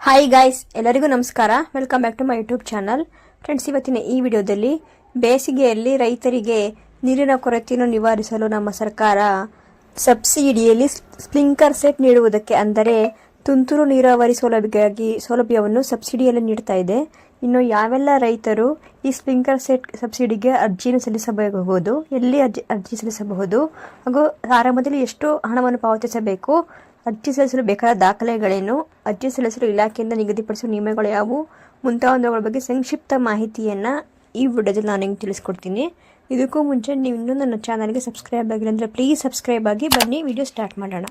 Hi guys, ಎಲ್ಲರಿಗೂ ನಮಸ್ಕಾರ. Welcome back to my YouTube channel. Friends, ಇವತ್ತಿನ ಈ ವಿಡಿಯೋದಲ್ಲಿ ಬೇಸಿಗೆಯಲ್ಲಿ ರೈತರಿಗೆ ನೀರಿನ ಕೊರತೆಯನ್ನು ನಿವಾರಿಸಲು ನಮ್ಮ ಸರ್ಕಾರ ಸಬ್ಸಿಡಿಯಲ್ಲಿ ಸ್ಪ್ರಿಂಕ್ಲರ್ ಸೆಟ್ ನೀಡುವುದಕ್ಕೆ, ಅಂದರೆ ತುಂತುರು ನೀರಾವರಿ ಸೌಲಭ್ಯವನ್ನು ಸಬ್ಸಿಡಿಯಲ್ಲಿ ನೀಡ್ತಾ ಇದೆ. ಇನ್ನು ಯಾವೆಲ್ಲ ರೈತರು ಈ ಸ್ಪ್ರಿಂಕ್ಲರ್ ಸೆಟ್ ಸಬ್ಸಿಡಿಗೆ ಅರ್ಜಿಯನ್ನು ಸಲ್ಲಿಸಬಹುದು, ಎಲ್ಲಿ ಅರ್ಜಿ ಸಲ್ಲಿಸಬಹುದು, ಹಾಗೂ ಆರಂಭದಲ್ಲಿ ಎಷ್ಟು ಹಣವನ್ನು ಪಾವತಿಸಬೇಕು, ಅರ್ಜಿ ಸಲ್ಲಿಸಲು ಬೇಕಾದ ದಾಖಲೆಗಳೇನು, ಅರ್ಜಿ ಸಲ್ಲಿಸಲು ಇಲಾಖೆಯಿಂದ ನಿಗದಿಪಡಿಸುವ ನಿಯಮಗಳು ಯಾವುವು ಮುಂತಾದವುಗಳ ಬಗ್ಗೆ ಸಂಕ್ಷಿಪ್ತ ಮಾಹಿತಿಯನ್ನು ಈ ವಿಡಿಯೋದಲ್ಲಿ ನಾನು ನಿಮಗೆ ತಿಳಿಸ್ಕೊಡ್ತೀನಿ. ಇದಕ್ಕೂ ಮುಂಚೆ ನೀವು ಇನ್ನೂ ನನ್ನ ಚಾನಲ್ಗೆ ಸಬ್ಸ್ಕ್ರೈಬ್ ಆಗಿಲ್ಲ ಅಂದರೆ ಪ್ಲೀಸ್ ಸಬ್ಸ್ಕ್ರೈಬ್ ಆಗಿ. ಬನ್ನಿ ವಿಡಿಯೋ ಸ್ಟಾರ್ಟ್ ಮಾಡೋಣ.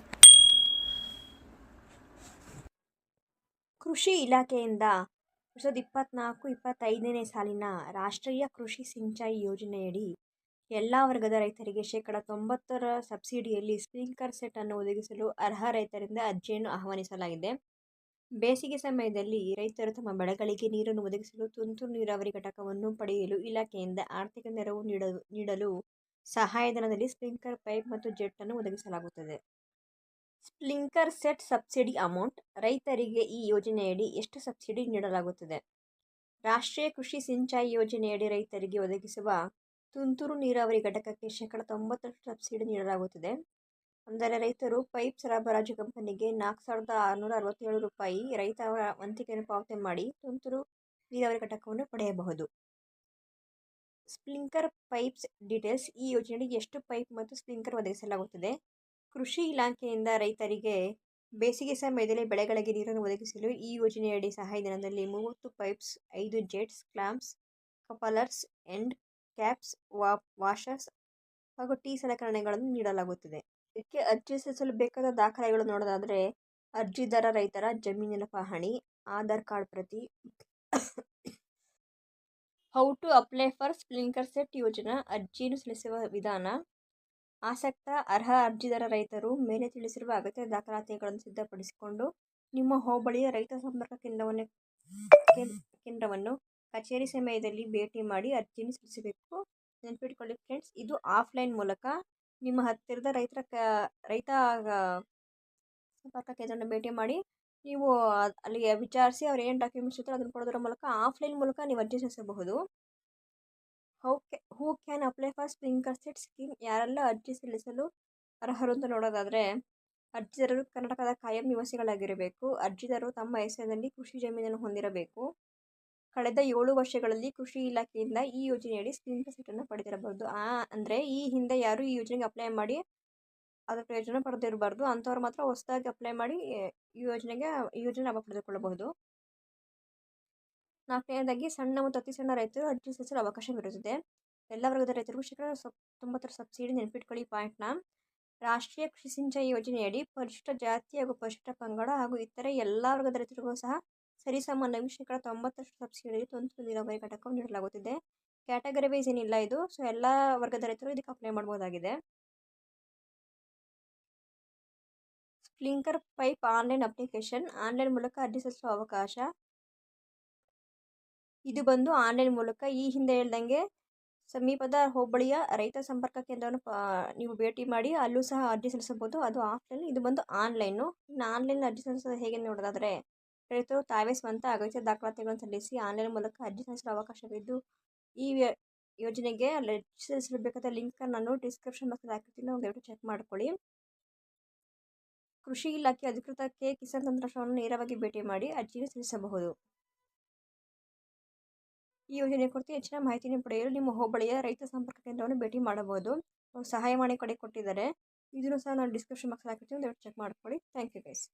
ಕೃಷಿ ಇಲಾಖೆಯಿಂದ 2024-25ನೇ ಸಾಲಿನ ರಾಷ್ಟ್ರೀಯ ಕೃಷಿ ಸಿಂಚಾಯಿ ಯೋಜನೆಯಡಿ ಎಲ್ಲ ವರ್ಗದ ರೈತರಿಗೆ ಶೇಕಡ 90ರ ಸಬ್ಸಿಡಿಯಲ್ಲಿ ಸ್ಪ್ರಿಂಕ್ಲರ್ ಸೆಟ್ ಅನ್ನು ಒದಗಿಸಲು ಅರ್ಹ ರೈತರಿಂದ ಅರ್ಜಿಯನ್ನು ಆಹ್ವಾನಿಸಲಾಗಿದೆ. ಬೇಸಿಗೆ ಸಮಯದಲ್ಲಿ ರೈತರು ತಮ್ಮ ಬೆಳೆಗಳಿಗೆ ನೀರನ್ನು ಒದಗಿಸಲು ತುಂತುರು ನೀರಾವರಿ ಘಟಕವನ್ನು ಪಡೆಯಲು ಇಲಾಖೆಯಿಂದ ಆರ್ಥಿಕ ನೆರವು ನೀಡಲು ಸಹಾಯಧನದಲ್ಲಿ ಸ್ಪ್ರಿಂಕ್ಲರ್ ಪೈಪ್ ಮತ್ತು ಜೆಟ್ ಅನ್ನು ಒದಗಿಸಲಾಗುತ್ತದೆ. Sprinkler set subsidy amount. ರೈತರಿಗೆ ಈ ಯೋಜನೆಯಡಿ ಎಷ್ಟು ಸಬ್ಸಿಡಿ ನೀಡಲಾಗುತ್ತದೆ? ರಾಷ್ಟ್ರೀಯ ಕೃಷಿ ಸಿಂಚಾಯಿ ಯೋಜನೆಯಡಿ ರೈತರಿಗೆ ಒದಗಿಸುವ ತುಂತುರು ನೀರಾವರಿ ಘಟಕಕ್ಕೆ ಶೇಕಡ 90ರಷ್ಟು ಸಬ್ಸಿಡಿ ನೀಡಲಾಗುತ್ತದೆ. ಅಂದರೆ ರೈತರು ಪೈಪ್ ಸರಬರಾಜು ಕಂಪನಿಗೆ 4,667 ರೂಪಾಯಿ ರೈತ ಅವರ ವಂತಿಗೆಯನ್ನು ಪಾವತಿ ಮಾಡಿ ತುಂತುರು ನೀರಾವರಿ ಘಟಕವನ್ನು ಪಡೆಯಬಹುದು. Sprinkler pipes details. ಈ ಯೋಜನೆಯಡಿ ಎಷ್ಟು ಪೈಪ್ ಮತ್ತು ಸ್ಪ್ರಿಂಕ್ಲರ್ ಒದಗಿಸಲಾಗುತ್ತದೆ? ಕೃಷಿ ಇಲಾಖೆಯಿಂದ ರೈತರಿಗೆ ಬೇಸಿಗೆ ಸಮಯದಲ್ಲಿ ಬೆಳೆಗಳಿಗೆ ನೀರನ್ನು ಒದಗಿಸಲು ಈ ಯೋಜನೆಯಡಿ ಸಹಾಯಧನದಲ್ಲಿ 30 pipes, 5 jets, clamps, couplers, end caps, washers ಹಾಗೂ ಟೀ ಸಲಕರಣೆಗಳನ್ನು ನೀಡಲಾಗುತ್ತದೆ. ಇದಕ್ಕೆ ಅರ್ಜಿ ಸಲ್ಲಿಸಲು ಬೇಕಾದ ದಾಖಲೆಗಳು ನೋಡೋದಾದರೆ, ಅರ್ಜಿದಾರ ರೈತರ ಜಮೀನಿನ ಪಹಣಿ, ಆಧಾರ್ ಕಾರ್ಡ್ ಪ್ರತಿ. How to apply for sprinkler set ಯೋಜನಾ. ಅರ್ಜಿಯನ್ನು ಸಲ್ಲಿಸುವ ವಿಧಾನ. ಆಸಕ್ತ ಅರ್ಹ ಅರ್ಜಿದಾರ ರೈತರು ಮೇಲೆ ತಿಳಿಸಿರುವ ಅಗತ್ಯ ದಾಖಲಾತಿಗಳನ್ನು ಸಿದ್ಧಪಡಿಸಿಕೊಂಡು ನಿಮ್ಮ ಹೋಬಳಿಯ ರೈತ ಸಂಪರ್ಕ ಕೇಂದ್ರವನ್ನು ಕಚೇರಿ ಸಮಯದಲ್ಲಿ ಭೇಟಿ ಮಾಡಿ ಅರ್ಜಿಯನ್ನು ಸಲ್ಲಿಸಬೇಕು. ನೆನಪಿಟ್ಕೊಳ್ಳಿ ಫ್ರೆಂಡ್ಸ್, ಇದು ಆಫ್ಲೈನ್ ಮೂಲಕ ನಿಮ್ಮ ಹತ್ತಿರದ ರೈತ ಸಂಪರ್ಕ ಕೇಂದ್ರವನ್ನು ಭೇಟಿ ಮಾಡಿ ನೀವು ಅಲ್ಲಿ ವಿಚಾರಿಸಿ ಅವ್ರು ಏನು ಡಾಕ್ಯುಮೆಂಟ್ಸ್ ಇರ್ತಾರೆ ಅದನ್ನು ಕೊಡೋದ್ರ ಮೂಲಕ ಆಫ್ಲೈನ್ ಮೂಲಕ ನೀವು ಅರ್ಜಿ ಸಲ್ಲಿಸಬಹುದು. Who can apply for sprinkler set scheme. ಯಾರೆಲ್ಲ ಅರ್ಜಿ ಸಲ್ಲಿಸಲು ಅರ್ಹರು ಅಂತ ನೋಡೋದಾದರೆ, ಅರ್ಜಿದಾರರು ಕರ್ನಾಟಕದ ಕಾಯಂ ನಿವಾಸಿಗಳಾಗಿರಬೇಕು. ಅರ್ಜಿದಾರರು ತಮ್ಮ ಹೆಸರಿನಲ್ಲಿ ಕೃಷಿ ಜಮೀನನ್ನು ಹೊಂದಿರಬೇಕು. ಕಳೆದ 7 ವರ್ಷಗಳಲ್ಲಿ ಕೃಷಿ ಇಲಾಖೆಯಿಂದ ಈ ಯೋಜನೆಯಡಿ ಸ್ಪ್ರಿಂಕ್ಲರ್ ಸೆಟ್ ಅನ್ನು ಪಡೆದಿರಬಹುದು. ಅಂದರೆ ಈ ಹಿಂದೆ ಯಾರು ಈ ಯೋಜನೆಗೆ ಅಪ್ಲೈ ಮಾಡಿ ಅದರ ಪ್ರಯೋಜನ ಪಡೆದಿರಬಾರ್ದು. ಅಂಥವ್ರು ಮಾತ್ರ ಹೊಸದಾಗಿ ಅಪ್ಲೈ ಮಾಡಿ ಈ ಯೋಜನೆ ಲಾಭ ಪಡೆದುಕೊಳ್ಳಬಹುದು. 4ನೇದಾಗಿ ಸಣ್ಣ ಮತ್ತು ಅತಿ ಸಣ್ಣ ರೈತರು ಅರ್ಜಿ ಸಲ್ಲಿಸಲು ಅವಕಾಶವಿರುತ್ತದೆ. ಎಲ್ಲ ವರ್ಗದ ರೈತರಿಗೂ ಶೇಕಡ 90ರ ಸಬ್ಸಿಡಿ. ನೆನಪಿಟ್ಕೊಳ್ಳಿ ಪಾಯಿಂಟ್ನ. ರಾಷ್ಟ್ರೀಯ ಕೃಷಿ ಸಿಂಚಾಯಿ ಯೋಜನೆಯಡಿ ಪರಿಶಿಷ್ಟ ಜಾತಿ ಹಾಗೂ ಪರಿಶಿಷ್ಟ ಪಂಗಡ ಹಾಗೂ ಇತರೆ ಎಲ್ಲ ವರ್ಗದ ರೈತರಿಗೂ ಸಹ ಸರಿಸಮಾನವಾಗಿ ಶೇಕಡ 90ರಷ್ಟು ಸಬ್ಸಿಡಿಯಲ್ಲಿ ತುಂತುರು ನೀರಾವರಿ ಘಟಕವನ್ನು ನೀಡಲಾಗುತ್ತಿದೆ. ಕ್ಯಾಟಗರಿ ವೈಸ್ ಏನಿಲ್ಲ ಇದು. ಸೊ ಎಲ್ಲ ವರ್ಗದ ರೈತರು ಇದಕ್ಕೆ ಅಪ್ಲೈ ಮಾಡಬಹುದಾಗಿದೆ. Sprinkler pipe online application. Online ಮೂಲಕ ಅರ್ಜಿ ಸಲ್ಲಿಸುವ ಅವಕಾಶ. ಇದು ಬಂದು ಆನ್ಲೈನ್ ಮೂಲಕ ಈ ಹಿಂದೆ ಹೇಳ್ದಂಗೆ ಸಮೀಪದ ಹೋಬಳಿಯ ರೈತ ಸಂಪರ್ಕ ಕೇಂದ್ರವನ್ನು ನೀವು ಭೇಟಿ ಮಾಡಿ ಅಲ್ಲೂ ಸಹ ಅರ್ಜಿ ಸಲ್ಲಿಸಬಹುದು. ಅದು ಆಫ್ಲೈನ್. ಇದು ಬಂದು ಆನ್ಲೈನು. ಇನ್ನು ಆನ್ಲೈನ್ ಅರ್ಜಿ ಸಲ್ಲಿಸೋದು ಹೇಗೆ ನೋಡೋದಾದರೆ, ರೈತರು ತಾವೇ ಸ್ವಂತ ಅಗತ್ಯ ದಾಖಲಾತಿಗಳನ್ನು ಸಲ್ಲಿಸಿ ಆನ್ಲೈನ್ ಮೂಲಕ ಅರ್ಜಿ ಸಲ್ಲಿಸಲು ಅವಕಾಶವಿದ್ದು, ಈ ಯೋಜನೆಗೆ ಅರ್ಜಿ ಸಲ್ಲಿಸಲು ಬೇಕಾದ ಲಿಂಕನ್ನು ನಾನು ಡಿಸ್ಕ್ರಿಪ್ಷನ್ ಬಾಕ್ಸಲ್ಲಿ ಹಾಕಿರ್ತೀನಿ, ದಯವಿಟ್ಟು ಚೆಕ್ ಮಾಡ್ಕೊಳ್ಳಿ. ಕೃಷಿ ಇಲಾಖೆ ಅಧಿಕೃತ ಕಿಸಾನ್ ತಂತ್ರಾಂಶವನ್ನು ನೇರವಾಗಿ ಭೇಟಿ ಮಾಡಿ ಅರ್ಜಿಯನ್ನು ಸಲ್ಲಿಸಬಹುದು. ಈ ಯೋಜನೆ ಕುರಿತು ಹೆಚ್ಚಿನ ಮಾಹಿತಿಯನ್ನು ಪಡೆಯಲು ನಿಮ್ಮ ಹೋಬಳಿಯ ರೈತ ಸಂಪರ್ಕ ಕೇಂದ್ರವನ್ನು ಭೇಟಿ ಮಾಡಬಹುದು. ಸಹಾಯವಾಣಿ ಕಡೆ ಕೊಟ್ಟಿದ್ದಾರೆ. ಇದನ್ನು ಸಹ ನಾನು ಡಿಸ್ಕ್ರಿಪ್ಷನ್ ಬಾಕ್ಸಲ್ಲಿ ಹಾಕಿರ್ತೀನಿ, ದಯವಿಟ್ಟು ಚೆಕ್ ಮಾಡ್ಕೊಳ್ಳಿ. Thank you guys.